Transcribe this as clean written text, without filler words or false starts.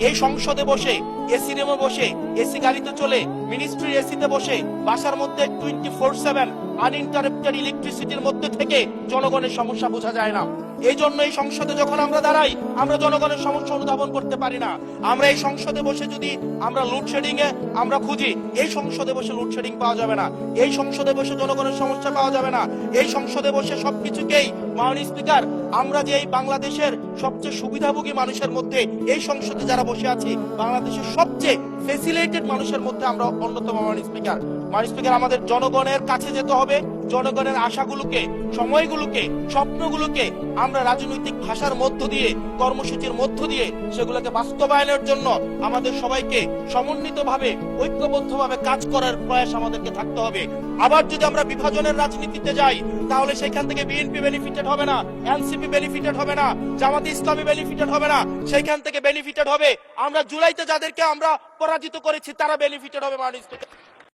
এই সংসদে বসে, এসি রুমে বসে, এসি গাড়িতে চলে, মিনিস্ট্রির এসিতে বসে, বাসার মধ্যে 24/7 আনইন্টারাপ্টেড ইলেকট্রিসিটির মধ্যে থেকে জনগণের সমস্যা বোঝা যায় না। এই জন্য এই সংসদে যখন আমরা দাঁড়াই, আমরা জনগণের সমস্যা অনুধাবন করতে পারি না। আমরা এই সংসদে বসে যদি আমরা লোডশেডিং এ আমরা খুঁজি, এই সংসদে বসে লোডশেডিং পাওয়া যাবে না, এই সংসদে বসে জনগণের সমস্যা পাওয়া যাবে না, এই সংসদে বসে সবকিছুকেই মাননীয় স্পিকার, আমরা যে এই বাংলাদেশের সবচেয়ে সুবিধাভোগী মানুষের মধ্যে এই সংসদে যারা বসে আছি, বাংলাদেশের সবচেয়ে ফেসিলিটেড মানুষের মধ্যে আমরা অন্যতম। মাননীয় স্পিকার, আমাদের জনগণের কাছে যেতে হবে, জনগণের আশাগুলোকে, সময়গুলোকে, স্বপ্নগুলোকে আমরা রাজনৈতিক ভাষার মধ্য দিয়ে, কর্মসূচির মধ্য দিয়ে সেগুলোকে বাস্তবায়নের জন্য আমাদের সবাইকে সমন্বিতভাবে, ঐক্যবদ্ধভাবে কাজ করার প্রয়াস আমাদেরকে থাকতে হবে। আবার যদি আমরা বিভাজনের রাজনীতিতে যাই, তাহলে সেখান থেকে বিএনপি বেনিফিটেড হবে না, এনসিপি বেনিফিটেড হবে না, জামাতে ইসলামী বেনিফিটেড হবে না, সেইখান থেকে বেনিফিটেড হবে আমরা জুলাইতে যাদেরকে আমরা পরাজিত করেছি তারা বেনিফিটেড হবে। মাননীয় স্পিকার,